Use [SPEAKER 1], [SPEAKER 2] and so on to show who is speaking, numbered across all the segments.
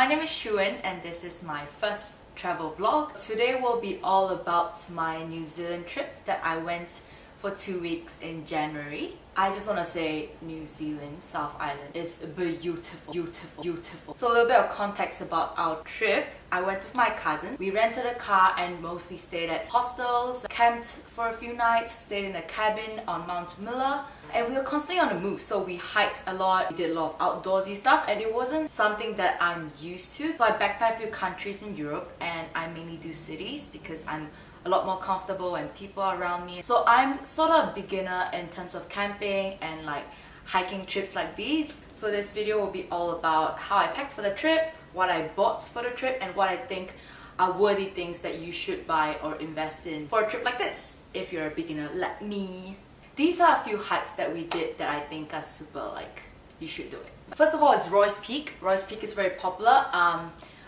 [SPEAKER 1] My name is Shuan and this is my first travel vlog. Today will be all about my New Zealand trip that I went for 2 weeks in January. I just want to say New Zealand, South Island is beautiful, beautiful, beautiful. So a little bit of context about our trip. I went with my cousin. We rented a car and mostly stayed at hostels, camped for a few nights, stayed in a cabin on Mount Miller. And we were constantly on the move, so we hiked a lot, we did a lot of outdoorsy stuff, and it wasn't something that I'm used to. So I backpacked a few countries in Europe and I mainly do cities because I'm a lot more comfortable and people are around me. So I'm sort of a beginner in terms of camping and like hiking trips like these. So this video will be all about how I packed for the trip, what I bought for the trip, and what I think are worthy things that you should buy or invest in for a trip like this if you're a beginner like me. These are a few hikes that we did that I think are super, like, you should do it. First of all, it's Royce Peak. Royce Peak is very popular.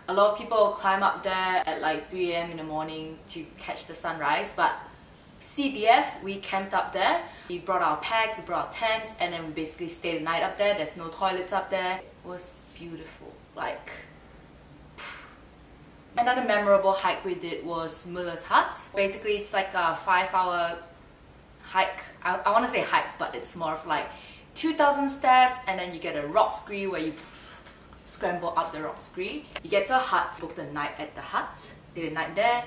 [SPEAKER 1] A lot of people climb up there at like 3 AM in the morning to catch the sunrise, but CBF, we camped up there. We brought our packs, we brought our tent, and then we basically stayed the night up there. There's no toilets up there. It was beautiful, like... Another memorable hike we did was Miller's Hut. Basically, it's like a 5-hour hike. I want to say hike, but it's more of like 2,000 steps, and then you get a rock scree where you scramble up the rock scree. You get to a hut, book the night at the hut, stay the night there.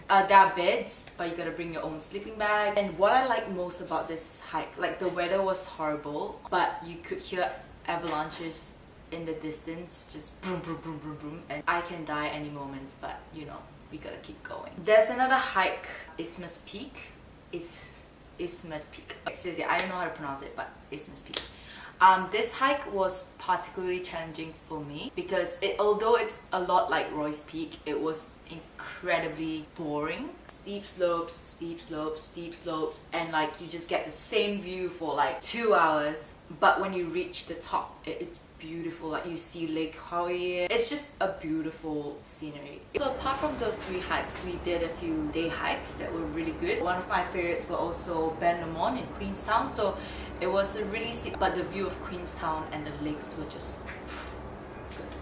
[SPEAKER 1] There are beds, but you gotta bring your own sleeping bag. And what I like most about this hike, like the weather was horrible, but you could hear avalanches in the distance, just boom, boom, boom, boom, boom. And I can die any moment, but you know, we gotta keep going. There's another hike, Isthmus Peak. Isthmus Peak. Seriously, I don't know how to pronounce it, but Isthmus Peak. This hike was particularly challenging for me because although it's a lot like Royce Peak, it was incredibly boring. Steep slopes, steep slopes, steep slopes, and like you just get the same view for like 2 hours, but when you reach the top, it's beautiful. Like you see Lake Howe. It's just a beautiful scenery. So apart from those 3 hikes, we did a few day hikes that were really good. One of my favorites were also Ben Lomond in Queenstown. So it was a really steep, but the view of Queenstown and the lakes were just good.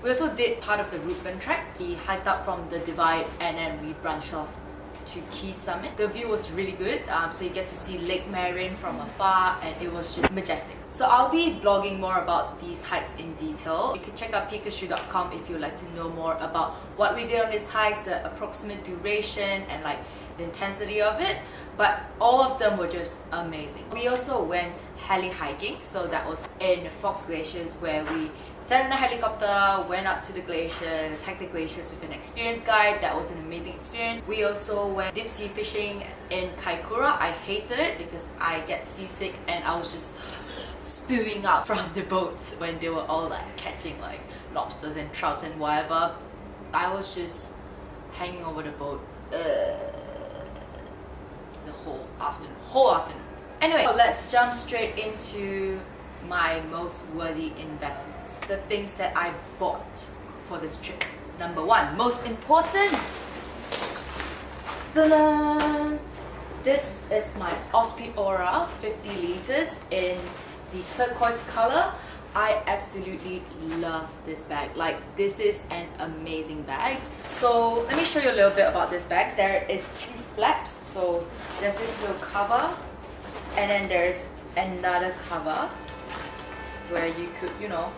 [SPEAKER 1] We also did part of the Rupen Trek. We hiked up from the Divide and then we branched off to Key Summit. The view was really good, so you get to see Lake Marion from afar and it was just majestic. So I'll be blogging more about these hikes in detail. You can check out pikachu.com if you'd like to know more about what we did on these hikes, the approximate duration and like the intensity of it, but all of them were just amazing. We also went heli hiking, so that was in Fox Glaciers where we sat in a helicopter, went up to the glaciers, hiked the glaciers with an experienced guide. That was an amazing experience. We also went deep sea fishing in Kaikoura. I hated it because I get seasick and I was just spewing out from the boats when they were all like catching like lobsters and trout and whatever. I was just hanging over the boat the whole afternoon. Anyway, so let's jump straight into my most worthy investments. The things that I bought for this trip. Number 1, most important. Ta-da! This is my Osprey Aura 50 liters in the turquoise color. I absolutely love this bag. Like, this is an amazing bag. So let me show you a little bit about this bag. There is 2 flaps. So there's this little cover and then there's another cover where you could, you know,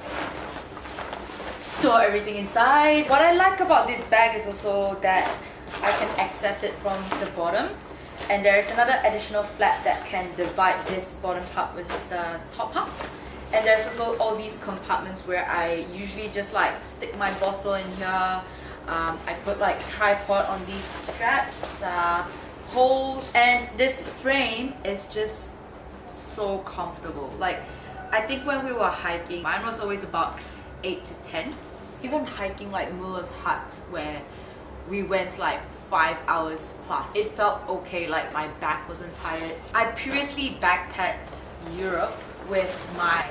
[SPEAKER 1] store everything inside. What I like about this bag is also that I can access it from the bottom, and there's another additional flap that can divide this bottom part with the top part. And there's also all these compartments where I usually just like stick my bottle in here. I put like tripod on these straps, holes, and this frame is just so comfortable. Like, I think when we were hiking, mine was always about 8 to 10. Even hiking like Miller's Hut where we went like 5 hours plus, it felt okay, like my back wasn't tired. I previously backpacked Europe with my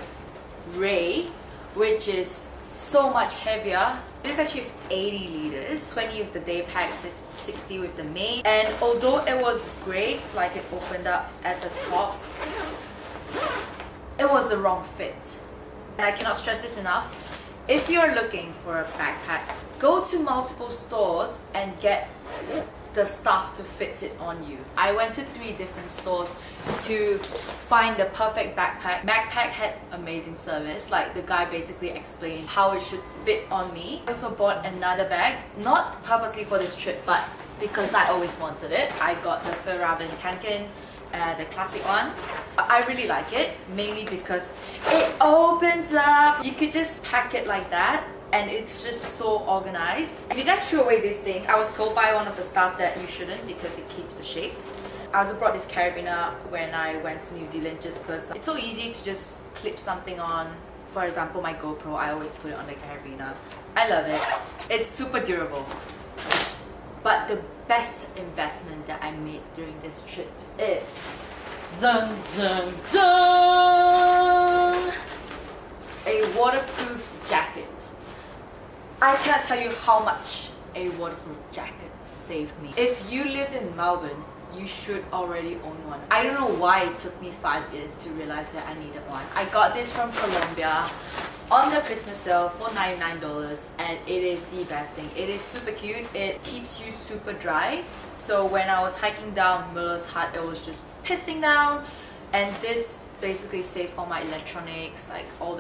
[SPEAKER 1] Ray, which is so much heavier. This is actually 80 liters, 20 with the day pack, 60 with the main. And although it was great, like it opened up at the top, it was the wrong fit. And I cannot stress this enough, If you're looking for a backpack, go to multiple stores and get the stuff to fit it on you. I went to 3 different stores to find the perfect backpack. Backpack had amazing service. Like, the guy basically explained how it should fit on me. I also bought another bag, not purposely for this trip, but because I always wanted it. I got the Fjällräven Kanken, the classic one. I really like it, mainly because it opens up. You could just pack it like that, and it's just so organized. If you guys threw away this thing, I was told by one of the staff that you shouldn't because it keeps the shape. I also brought this carabiner when I went to New Zealand just because it's so easy to just clip something on. For example, my GoPro, I always put it on the carabiner. I love it. It's super durable. But the best investment that I made during this trip is dun dun dun! A waterproof jacket. I cannot tell you how much a waterproof jacket saved me. If you live in Melbourne, you should already own one. I don't know why it took me 5 years to realize that I needed one. I got this from Colombia on the Christmas sale for $99, and it is the best thing. It is super cute. It keeps you super dry. So when I was hiking down Miller's Hut, it was just pissing down, and this basically saved all my electronics, like all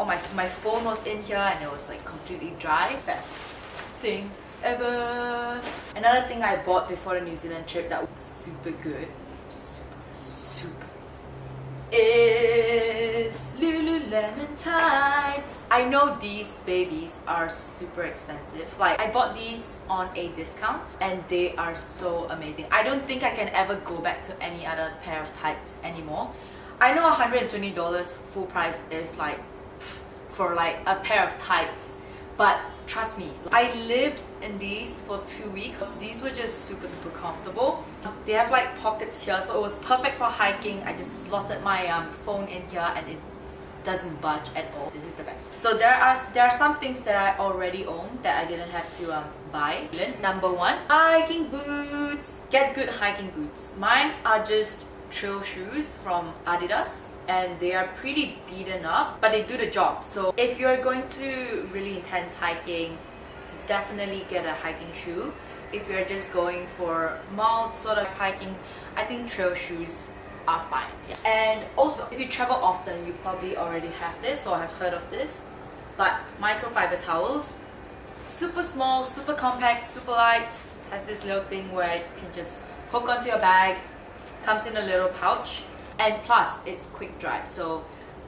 [SPEAKER 1] my phone was in here, and it was like completely dry. Best thing ever. Another thing I bought before the New Zealand trip that was super good, super, is Lululemon tights. I know these babies are super expensive. Like, I bought these on a discount and they are so amazing. I don't think I can ever go back to any other pair of tights anymore. I know $120 full price is like for like a pair of tights, but trust me, I lived in these for 2 weeks. These were just super duper comfortable. They have like pockets here, so it was perfect for hiking. I just slotted my phone in here and it doesn't budge at all. This is the best. So there are some things that I already own that I didn't have to buy. Number 1, hiking boots. Get good hiking boots. Mine are just trail shoes from Adidas, and they are pretty beaten up, but they do the job. So if you're going to really intense hiking, definitely get a hiking shoe. If you're just going for mild sort of hiking, I think trail shoes are fine. Yeah. And also, if you travel often, you probably already have this or have heard of this, but microfiber towels. Super small, super compact, super light. Has this little thing where it can just hook onto your bag. Comes in a little pouch, and plus it's quick dry, so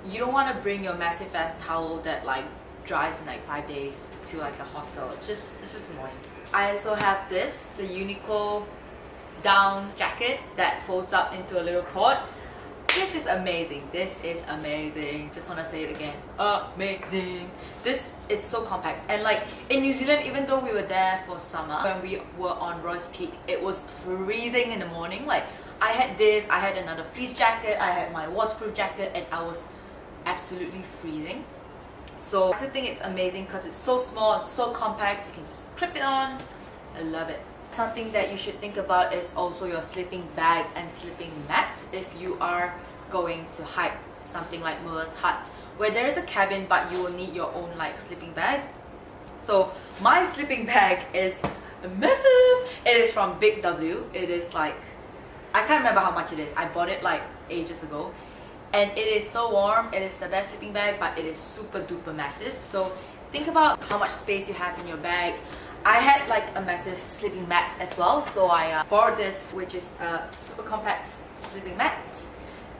[SPEAKER 1] you don't want to bring your massive ass towel that like dries in like 5 days to like a hostel. It's just annoying. I also have this, the Uniqlo down jacket that folds up into a little pod. This is amazing. This is amazing. Just want to say it again. Amazing. This is so compact. And like in New Zealand, even though we were there for summer, when we were on Royce Peak, it was freezing in the morning. Like, I had this, I had another fleece jacket, I had my waterproof jacket, and I was absolutely freezing. So I still think it's amazing because it's so small, it's so compact, you can just clip it on. I love it. Something that you should think about is also your sleeping bag and sleeping mat if you are going to hike something like Miller's Hut, where there is a cabin but you will need your own like sleeping bag. So my sleeping bag is massive. It is from Big W. It is like, I can't remember how much it is. I bought it like ages ago, and it is so warm. It is the best sleeping bag, but it is super duper massive. So think about how much space you have in your bag. I had like a massive sleeping mat as well, so I borrowed this, which is a super compact sleeping mat,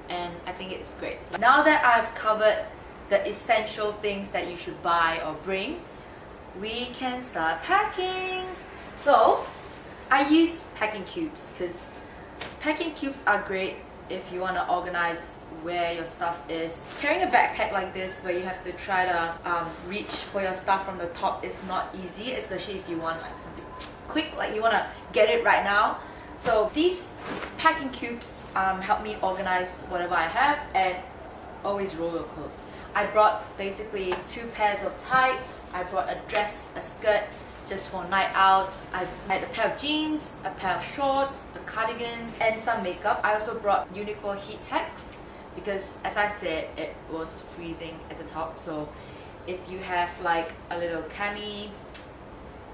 [SPEAKER 1] and I think it's great. Now that I've covered the essential things that you should buy or bring, we can start packing. So I use packing cubes because packing cubes are great if you want to organize where your stuff is. Carrying a backpack like this where you have to try to reach for your stuff from the top is not easy, especially if you want like something quick, like you want to get it right now. So these packing cubes help me organize whatever I have and always roll your clothes. I brought basically 2 pairs of tights, I brought a dress, a skirt, just for night out. I had a pair of jeans, a pair of shorts, a cardigan, and some makeup. I also brought Uniqlo heat techs because, as I said, it was freezing at the top, so If you have like a little cami,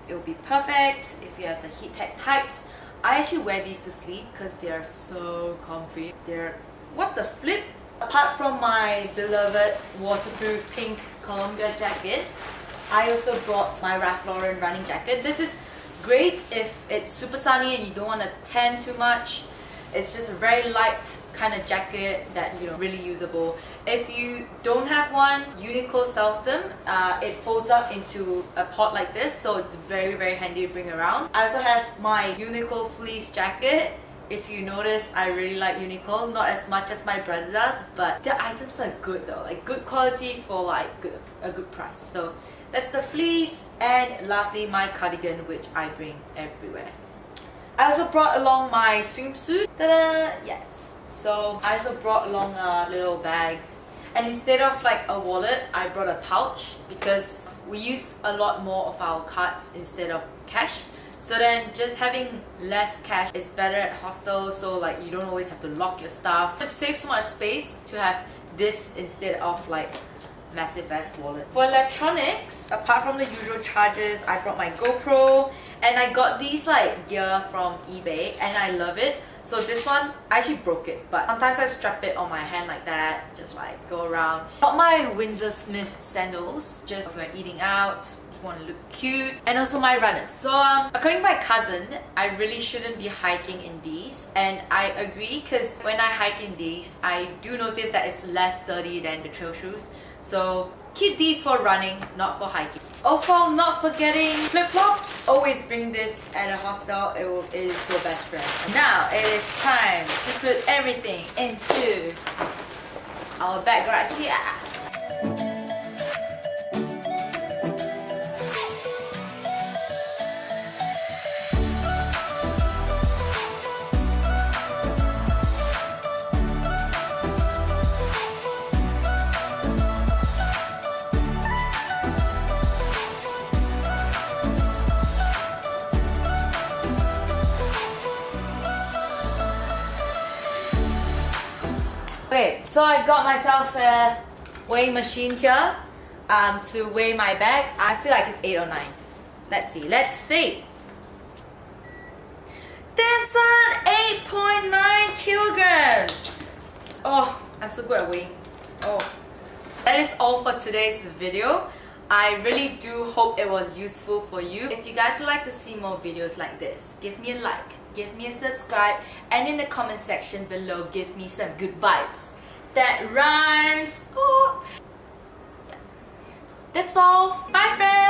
[SPEAKER 1] it will be perfect. If you have the heat tech tights, I actually wear these to sleep because they are so comfy. They're what the flip. Apart from my beloved waterproof pink Columbia jacket, I also brought my Ralph Lauren running jacket. This is great if it's super sunny and you don't want to tan too much. It's just a very light kind of jacket that, you know, really usable. If you don't have one, Uniqlo sells them. It folds up into a pot like this, so it's very, very handy to bring around. I also have my Uniqlo fleece jacket. If you notice, I really like Uniqlo, not as much as my brother does, but their items are good though, like good quality for like a good price. So that's the fleece, and lastly my cardigan, which I bring everywhere. I also brought along my swimsuit. Ta-da! Yes. So I also brought along a little bag, and instead of like a wallet, I brought a pouch because we used a lot more of our cards instead of cash. So then just having less cash is better at hostels, so like you don't always have to lock your stuff. It saves so much space to have this instead of like massive ass wallet. For electronics, apart from the usual chargers, I brought my GoPro, and I got these like gear from eBay and I love it. So this one, I actually broke it, but sometimes I strap it on my hand like that, just like go around. Got my Windsor Smith sandals, just if we're eating out, want to look cute, and also my runners. So according to my cousin, I really shouldn't be hiking in these, and I agree because when I hike in these, I do notice that it's less dirty than the trail shoes. So keep these for running, not for hiking. Also, not forgetting flip-flops. Always bring this at a hostel. It is your best friend. Now it is time to put everything into our bag right here. Okay, so I got myself a weighing machine here to weigh my bag. I feel like it's 8 or 9. Let's see. Damn son, 8.9 kilograms! Oh, I'm so good at weighing. Oh. That is all for today's video. I really do hope it was useful for you. If you guys would like to see more videos like this, give me a like, give me a subscribe, and in the comment section below, give me some good vibes. That rhymes. Oh. Yeah. That's all. Bye friends!